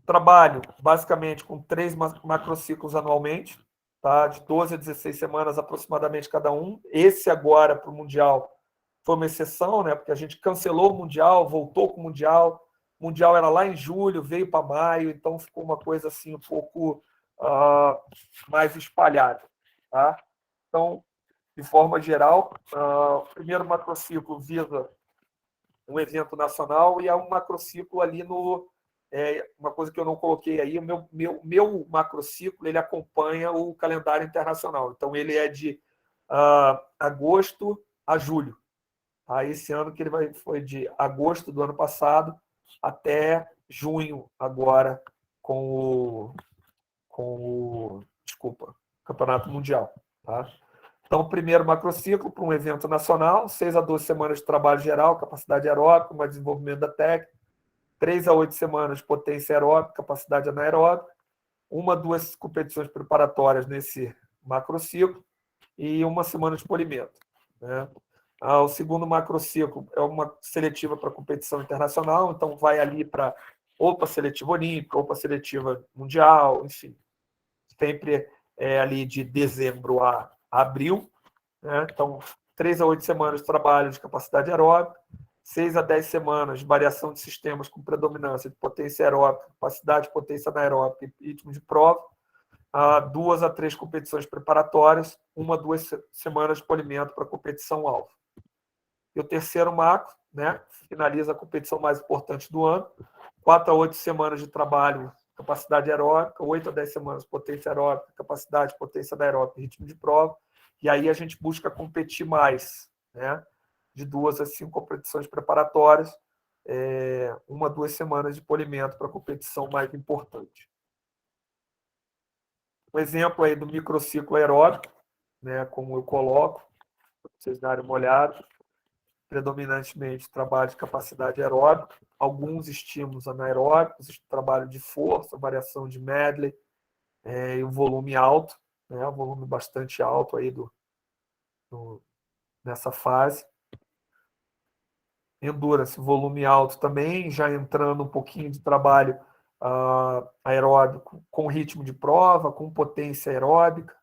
Trabalho basicamente com 3 macrociclos anualmente, tá? De 12 a 16 semanas aproximadamente cada um. Esse agora para o Mundial foi uma exceção, né? Porque a gente cancelou o Mundial, voltou com o Mundial. O Mundial era lá em julho, veio para maio, então ficou uma coisa assim um pouco mais espalhada, tá? Então, de forma geral, o primeiro macrociclo visa um evento nacional e é um macrociclo ali uma coisa que eu não coloquei aí, o meu macrociclo ele acompanha o calendário internacional. Então, ele é de agosto a julho. Esse ano que ele foi de agosto do ano passado até junho agora com o Campeonato Mundial. Tá? Então, o primeiro macrociclo para um evento nacional, 6 a 12 semanas de trabalho geral, capacidade aeróbica, mais desenvolvimento da técnica, 3 a 8 semanas de potência aeróbica, capacidade anaeróbica, 1 a 2 competições preparatórias nesse macrociclo e 1 semana de polimento. Né? O segundo macrociclo é uma seletiva para competição internacional, então vai ali ou para seletiva olímpica, ou para seletiva mundial, enfim. Sempre ali de dezembro a abril. Né? Então, 3 a 8 semanas de trabalho de capacidade aeróbica, 6 a 10 semanas de variação de sistemas com predominância de potência aeróbica, capacidade de potência anaeróbica e ritmo de prova, 2 a 3 competições preparatórias, 1 a 2 semanas de polimento para competição-alvo. E o terceiro macro, né, finaliza a competição mais importante do ano, 4 a 8 semanas de trabalho, capacidade aeróbica, 8 a 10 semanas de potência aeróbica, capacidade, potência anaeróbica e ritmo de prova, e aí a gente busca competir mais, né, de 2 a 5 competições preparatórias, 1 a 2 semanas de polimento para a competição mais importante. Um exemplo aí do microciclo aeróbico, né, como eu coloco, para vocês darem uma olhada, predominantemente trabalho de capacidade aeróbica, alguns estímulos anaeróbicos, trabalho de força, variação de medley, e um volume alto, né, um volume bastante alto aí nessa fase. Endurance, volume alto também, já entrando um pouquinho de trabalho aeróbico com ritmo de prova, com potência aeróbica,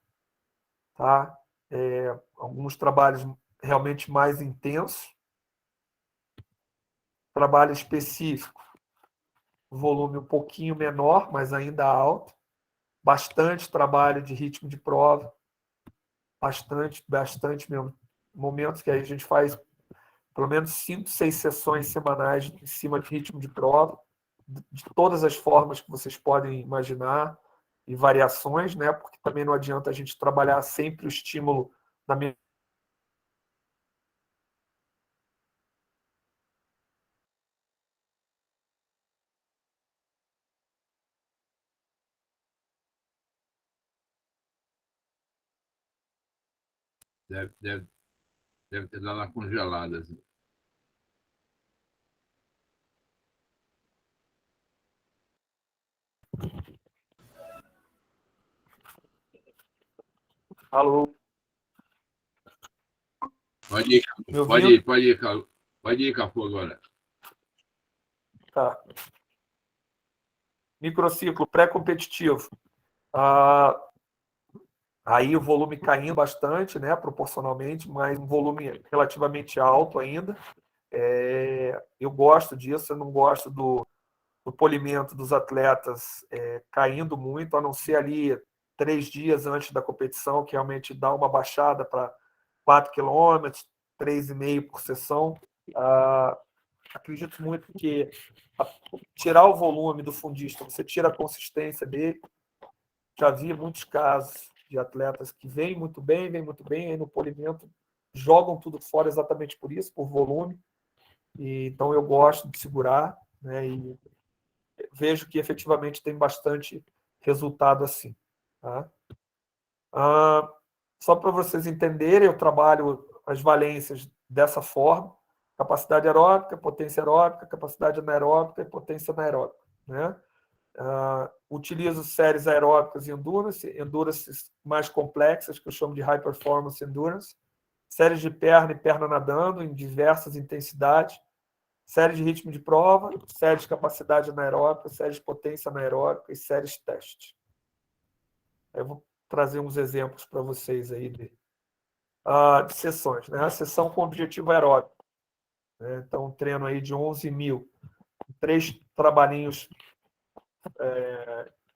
tá? Alguns trabalhos realmente mais intensos. Trabalho específico, volume um pouquinho menor, mas ainda alto. Bastante trabalho de ritmo de prova, bastante mesmo. Momentos que a gente faz pelo menos 5, 6 sessões semanais em cima de ritmo de prova, de todas as formas que vocês podem imaginar, e variações, né? Porque também não adianta a gente trabalhar sempre o estímulo da mesma. Deve ter dado uma congelada. Assim. Alô? Pode ir, Cafu, agora. Tá. Microciclo pré-competitivo. Aí o volume caindo bastante, né, proporcionalmente, mas um volume relativamente alto ainda. Eu gosto disso, eu não gosto do polimento dos atletas caindo muito, a não ser ali 3 dias antes da competição, que realmente dá uma baixada para 4 km, 3,5 por sessão. acredito muito que tirar o volume do fundista, você tira a consistência dele. Já vi muitos casos de atletas que vêm muito bem, aí no polimento jogam tudo fora exatamente por isso, por volume. E, então eu gosto de segurar, né? E vejo que efetivamente tem bastante resultado assim. Tá? Só para vocês entenderem, eu trabalho as valências dessa forma: capacidade aeróbica, potência aeróbica, capacidade anaeróbica e potência anaeróbica. Né? Utilizo séries aeróbicas e endurance mais complexas, que eu chamo de high performance endurance, séries de perna e perna nadando em diversas intensidades, séries de ritmo de prova, séries de capacidade anaeróbica, séries de potência anaeróbica e séries de teste. Eu vou trazer uns exemplos para vocês aí de sessões. Né? A sessão com objetivo aeróbico. Né? Então, um treino aí de 11.000, 3 trabalhinhos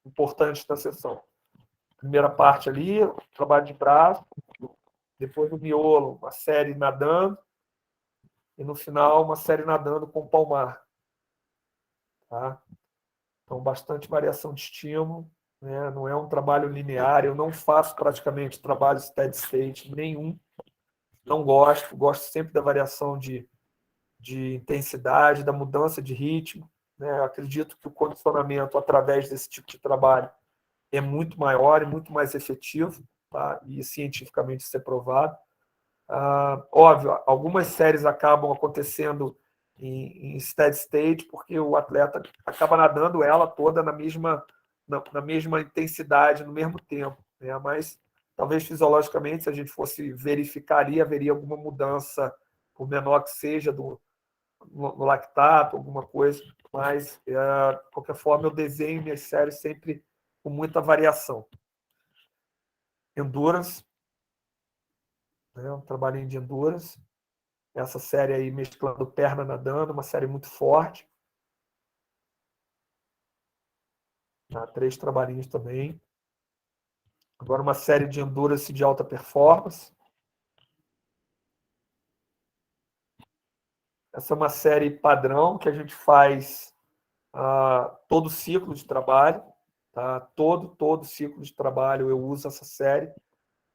importantes da sessão. Primeira parte ali, trabalho de braço, depois o miolo, uma série nadando, e no final uma série nadando com palmar. Tá? Então, bastante variação de estímulo, né? Não é um trabalho linear, eu não faço praticamente trabalho steady state nenhum, não gosto sempre da variação de intensidade, da mudança de ritmo. Né? Eu acredito que o condicionamento através desse tipo de trabalho é muito maior e muito mais efetivo, tá? E cientificamente isso é provado. Óbvio, algumas séries acabam acontecendo em steady state porque o atleta acaba nadando ela toda na mesma intensidade, no mesmo tempo. Né? Mas talvez fisiologicamente, se a gente fosse verificar ali, haveria alguma mudança, por menor que seja, no lactato, alguma coisa. Mas, de qualquer forma, eu desenho minhas séries sempre com muita variação. Endurance, né? Um trabalhinho de endurance. Essa série aí mesclando perna nadando, uma série muito forte. 3 trabalhinhos também. Agora uma série de endurance de alta performance. Essa é uma série padrão que a gente faz todo ciclo de trabalho. Tá? Todo ciclo de trabalho eu uso essa série.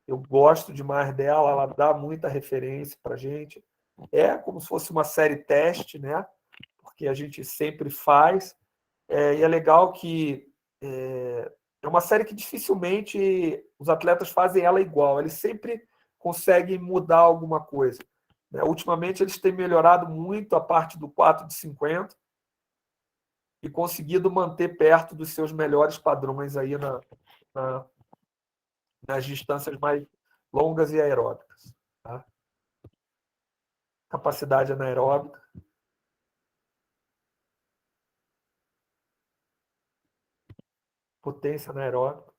Eu gosto demais dela, ela dá muita referência para a gente. É como se fosse uma série teste, né? Porque a gente sempre faz. E é legal que é uma série que dificilmente os atletas fazem ela igual. Eles sempre conseguem mudar alguma coisa. Né? Ultimamente, eles têm melhorado muito a parte do 4 de 50 e conseguido manter perto dos seus melhores padrões aí nas distâncias mais longas e aeróbicas. Tá? Capacidade anaeróbica. Potência anaeróbica.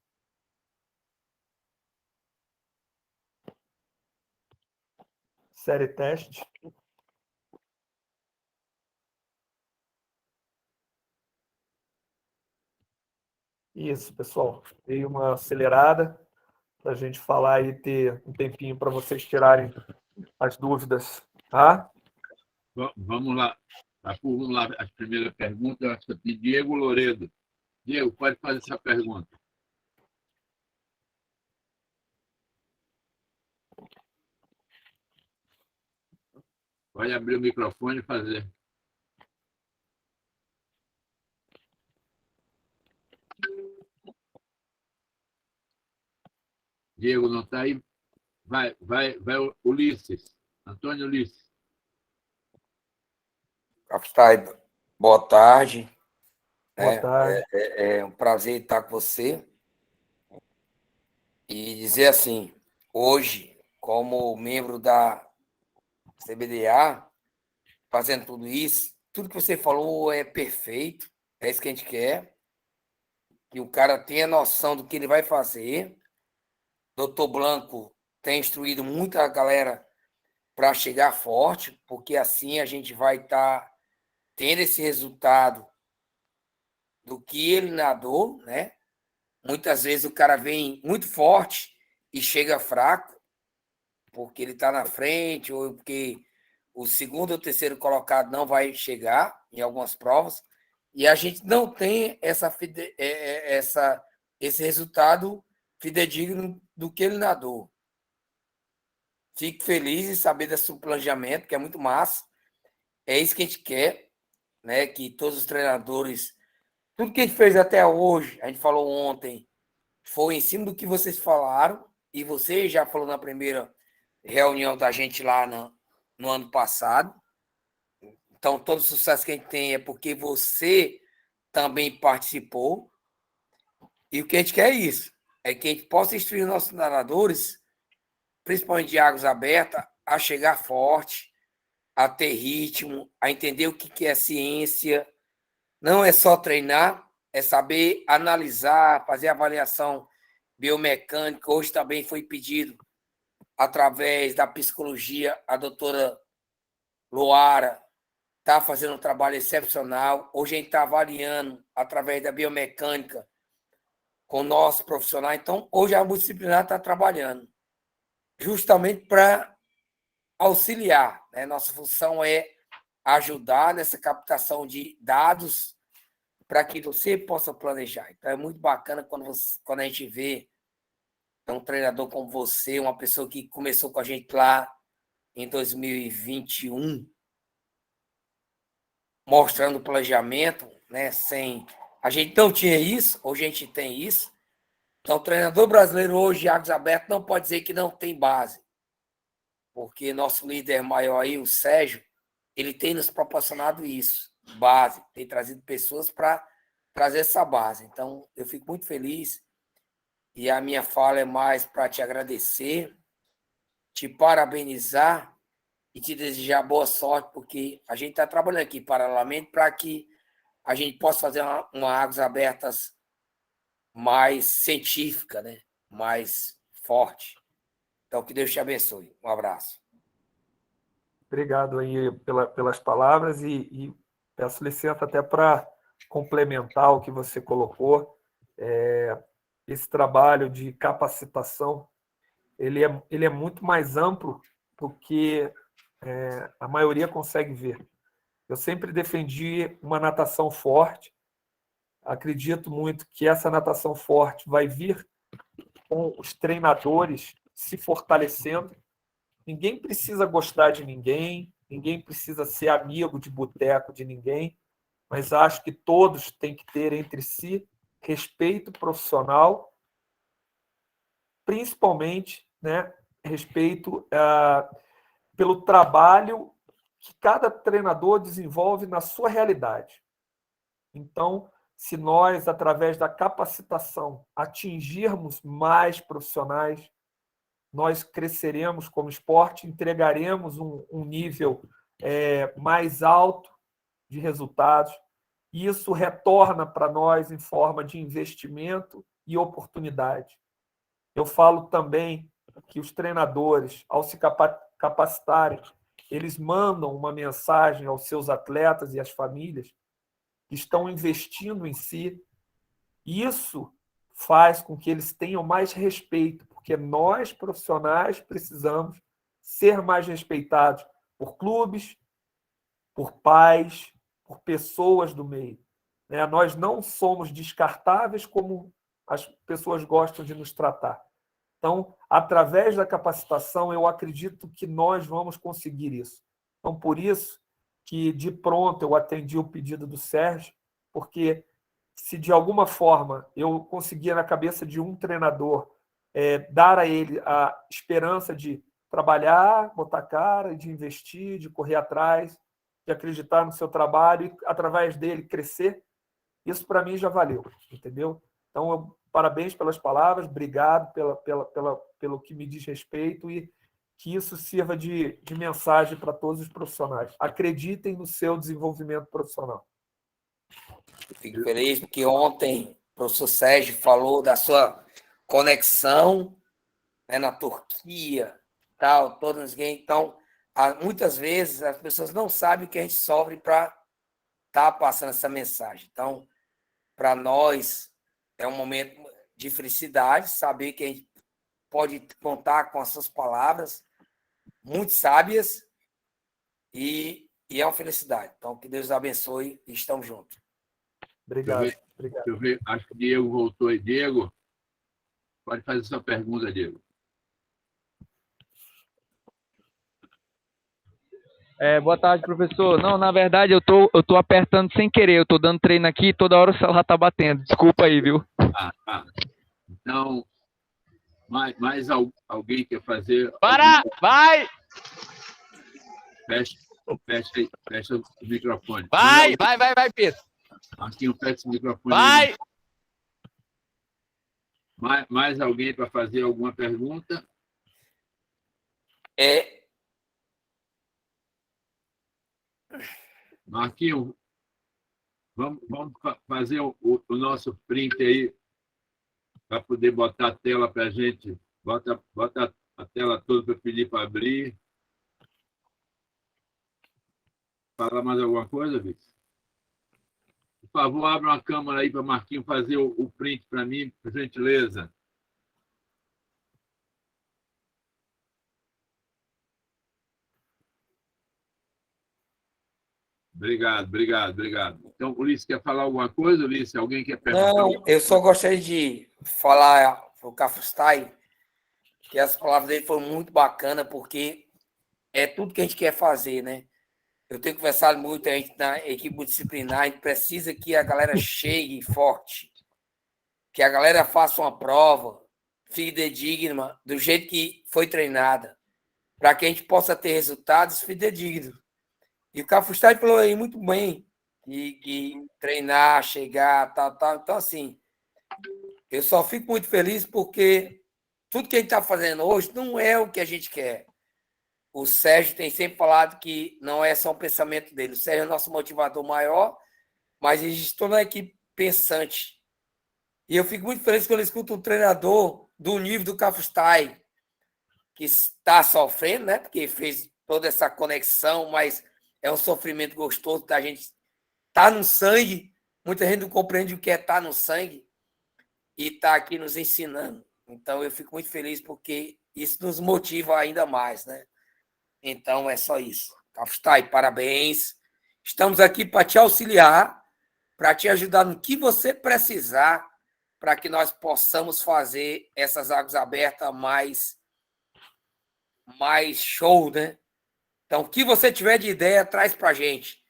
Série teste. Isso, pessoal. Dei uma acelerada para a gente falar e ter um tempinho para vocês tirarem as dúvidas. Tá? Vamos lá. Vamos lá. A primeira pergunta é de Diego Loredo. Diego, pode fazer essa pergunta. Pode abrir o microfone e fazer. Diego não está aí? Vai, Ulisses. Antônio Ulisses. Capitão, boa tarde. Boa tarde. É um prazer estar com você. E dizer assim, hoje, como membro da CBDA, fazendo tudo isso, tudo que você falou é perfeito, é isso que a gente quer, que o cara tenha noção do que ele vai fazer. Doutor Blanco tem instruído muita galera para chegar forte, porque assim a gente vai estar tendo esse resultado do que ele nadou, né? Muitas vezes o cara vem muito forte e chega fraco, porque ele está na frente, ou porque o segundo ou terceiro colocado não vai chegar em algumas provas, e a gente não tem esse resultado fidedigno do que ele nadou. Fico feliz em saber desse planejamento, que é muito massa. É isso que a gente quer, né? Que todos os treinadores, tudo que a gente fez até hoje, a gente falou ontem, foi em cima do que vocês falaram, e você já falou na primeira reunião da gente lá no ano passado. Então, todo o sucesso que a gente tem é porque você também participou. E o que a gente quer é isso, é que a gente possa instruir nossos nadadores, principalmente de águas abertas, a chegar forte, a ter ritmo, a entender o que é ciência. Não é só treinar, é saber analisar, fazer avaliação biomecânica. Hoje também foi pedido, através da psicologia, a doutora Luara está fazendo um trabalho excepcional. Hoje a gente está avaliando, através da biomecânica, com o nosso profissional. Então, hoje a multidisciplinar está trabalhando justamente para auxiliar, né? Nossa função é ajudar nessa captação de dados para que você possa planejar. Então, é muito bacana quando a gente vê um treinador como você, uma pessoa que começou com a gente lá em 2021, mostrando o planejamento, né? A gente não tinha isso, hoje a gente tem isso. Então, o treinador brasileiro hoje, de águas abertas, não pode dizer que não tem base, porque nosso líder maior aí, o Sérgio, ele tem nos proporcionado isso, base, tem trazido pessoas para trazer essa base. Então, eu fico muito feliz, e a minha fala é mais para te agradecer, te parabenizar e te desejar boa sorte, porque a gente está trabalhando aqui paralelamente para que a gente possa fazer uma águas abertas mais científica, né? Mais forte. Então, que Deus te abençoe. Um abraço. Obrigado aí pelas palavras e peço licença até para complementar o que você colocou. Esse trabalho de capacitação, ele é muito mais amplo do que a maioria consegue ver. Eu sempre defendi uma natação forte. Acredito muito que essa natação forte vai vir com os treinadores se fortalecendo. Ninguém precisa gostar de ninguém, ninguém precisa ser amigo de boteco de ninguém, mas acho que todos têm que ter entre si respeito profissional, principalmente, né, respeito pelo trabalho que cada treinador desenvolve na sua realidade. Então, se nós, através da capacitação, atingirmos mais profissionais, nós cresceremos como esporte, entregaremos um nível mais alto de resultados, e isso retorna para nós em forma de investimento e oportunidade. Eu falo também que os treinadores, ao se capacitarem, eles mandam uma mensagem aos seus atletas e às famílias que estão investindo em si. Isso faz com que eles tenham mais respeito, porque nós, profissionais, precisamos ser mais respeitados por clubes, por pais, por pessoas do meio. Nós não somos descartáveis como as pessoas gostam de nos tratar. Então, através da capacitação, eu acredito que nós vamos conseguir isso. Então, por isso que, de pronto, eu atendi o pedido do Sérgio, porque se de alguma forma eu conseguia, na cabeça de um treinador, dar a ele a esperança de trabalhar, botar cara, de investir, de correr atrás, de acreditar no seu trabalho e, através dele, crescer, isso para mim já valeu, entendeu? Então, parabéns pelas palavras, obrigado pelo que me diz respeito, e que isso sirva de mensagem para todos os profissionais. Acreditem no seu desenvolvimento profissional. Fico feliz porque ontem o professor Sérgio falou da sua conexão, né, na Turquia, tal, todas ninguém. Então, muitas vezes as pessoas não sabem o que a gente sofre para estar passando essa mensagem. Então, para nós é um momento de felicidade saber que a gente pode contar com as suas palavras muito sábias e é uma felicidade. Então, que Deus abençoe e estamos juntos. Obrigado. Deixa eu ver, acho que o Diego voltou aí. Diego, pode fazer sua pergunta, Diego. Boa tarde, professor. Não, na verdade, eu tô apertando sem querer. Eu tô dando treino aqui e toda hora o celular tá batendo. Desculpa aí, viu? Tá. Então, mais alguém quer fazer? Para! Vai! Fecha o microfone. Vai, Pedro. Marquinhos, fecha o microfone. Vai! Mais alguém para fazer alguma pergunta? Marquinhos, vamos fazer o nosso print aí para poder botar a tela para a gente. Bota a tela toda para pedir para abrir. Fala mais alguma coisa, Vitor? Por favor, abra uma câmera aí para Marquinhos fazer o print para mim, por gentileza. Obrigado. Então, Ulisses, quer falar alguma coisa, Ulisses? Alguém quer perguntar? Não, eu só gostaria de falar para o Cafustai que as palavras dele foram muito bacanas, porque é tudo que a gente quer fazer, né? Eu tenho conversado muito, a gente na equipe multidisciplinar, a gente precisa que a galera chegue forte, que a galera faça uma prova fidedigna, do jeito que foi treinada, para que a gente possa ter resultados fidedignos. E o Cafustai falou aí muito bem, que treinar, chegar, tal. Então, assim, eu só fico muito feliz porque tudo que a gente está fazendo hoje não é o que a gente quer. O Sérgio tem sempre falado que não é só um pensamento dele. O Sérgio é o nosso motivador maior, mas existe toda a equipe pensante. E eu fico muito feliz quando eu escuto um treinador do nível do Cafustai, que está sofrendo, né? Porque fez toda essa conexão, mas é um sofrimento gostoso da gente estar no sangue. Muita gente não compreende o que é estar no sangue e está aqui nos ensinando. Então, eu fico muito feliz porque isso nos motiva ainda mais, né? Então, é só isso. Cafustai, parabéns. Estamos aqui para te auxiliar, para te ajudar no que você precisar, para que nós possamos fazer essas águas abertas mais show, né? Então, o que você tiver de ideia, traz para a gente.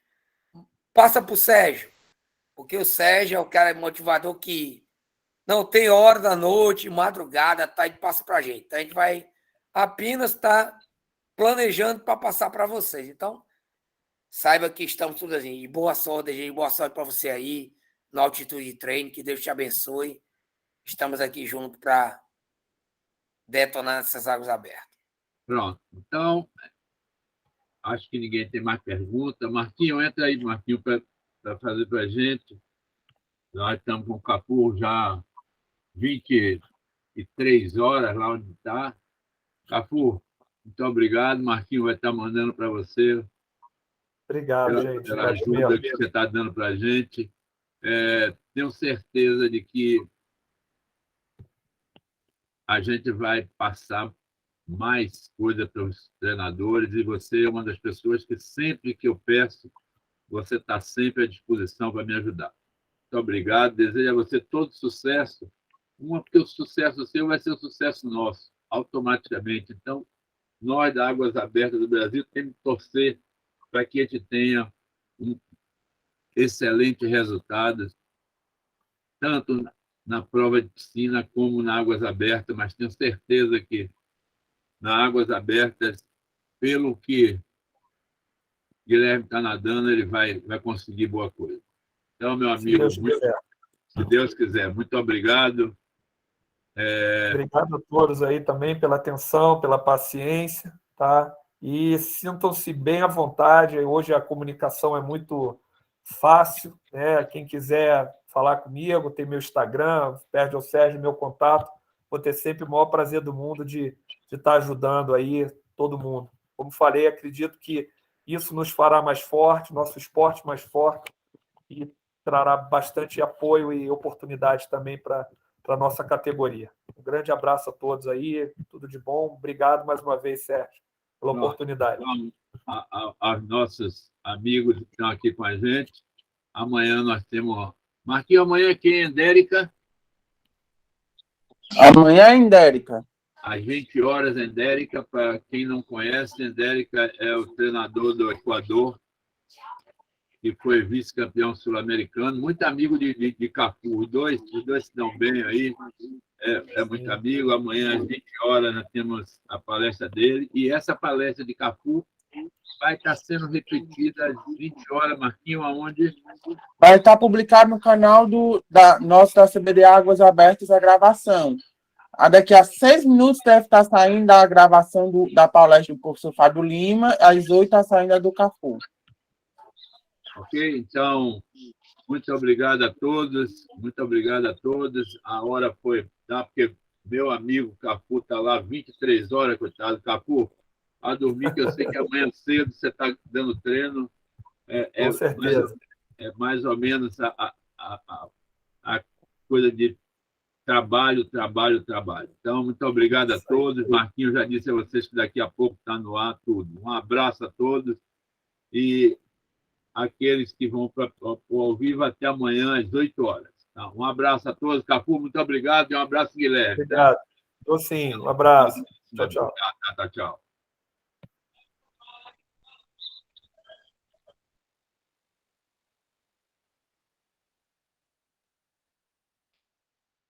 Passa para o Sérgio, porque o Sérgio é o cara motivador que não tem hora da noite, madrugada, tá? E passa para a gente. Então, a gente vai apenas estar planejando para passar para vocês. Então, saiba que estamos tudo assim. E boa sorte, gente. Boa sorte para você aí, na altitude de treino. Que Deus te abençoe. Estamos aqui juntos para detonar essas águas abertas. Pronto. Então, acho que ninguém tem mais pergunta. Marquinhos, entra aí, Marquinhos, para fazer para a gente. Nós estamos com o Capu já 23 horas lá onde está. Capu, muito obrigado. Marquinhos vai estar mandando para você. Obrigado, gente. Pela ajuda que você está dando para a gente. Tenho certeza de que a gente vai passar mais coisa para os treinadores e você é uma das pessoas que sempre que eu peço, você está sempre à disposição para me ajudar. Muito obrigado. Desejo a você todo sucesso. Porque o sucesso seu vai ser o sucesso nosso, automaticamente. Então, nós da Águas Abertas do Brasil temos que torcer para que a gente tenha um excelente resultado, tanto na prova de piscina como na Águas Abertas, mas tenho certeza que na Águas Abertas, pelo que Guilherme está nadando, ele vai conseguir boa coisa. Então, meu amigo, se Deus quiser, muito obrigado. Obrigado a todos aí também pela atenção, pela paciência, tá? E sintam-se bem à vontade. Hoje a comunicação é muito fácil, né? Quem quiser falar comigo, tem meu Instagram, pede ao Sérgio meu contato. Vou ter sempre o maior prazer do mundo de estar ajudando aí todo mundo. Como falei, acredito que isso nos fará mais forte, nosso esporte mais forte, e trará bastante apoio e oportunidade também para a nossa categoria. Um grande abraço a todos aí, tudo de bom. Obrigado mais uma vez, Sérgio, pela oportunidade. aos nossos amigos que estão aqui com a gente. Amanhã nós temos... Marquinhos, amanhã quem é Endérica? Amanhã é Endérica. Às 20 horas, Endérica, para quem não conhece, Endérica é o treinador do Equador, que foi vice-campeão sul-americano, muito amigo de Cafu. Os dois se dão bem aí, é muito amigo. Amanhã, às 20 horas, nós temos a palestra dele. E essa palestra de Cafu vai estar sendo repetida às 20 horas, Marquinhos, aonde? Vai estar publicado no canal da CBD Águas Abertas a gravação. Daqui a 6 minutos deve estar saindo a gravação da palestra do professor Fábio Lima, às 8 está saindo a do Cafu. Ok? Então, muito obrigado a todos, muito obrigado a todos. A hora foi, tá? Porque meu amigo Cafu está lá 23 horas, coitado. Cafu, a dormir, que eu sei que amanhã cedo você está dando treino. Com certeza. É mais ou menos a coisa de trabalho. Então, muito obrigado a todos. Marquinhos já disse a vocês que daqui a pouco está no ar tudo. Um abraço a todos e aqueles que vão para o ao vivo até amanhã às 8 horas. Tá? Um abraço a todos. Cafu, muito obrigado e um abraço, Guilherme. Obrigado. Tô sim. Um abraço. Tchau, tchau. Tchau.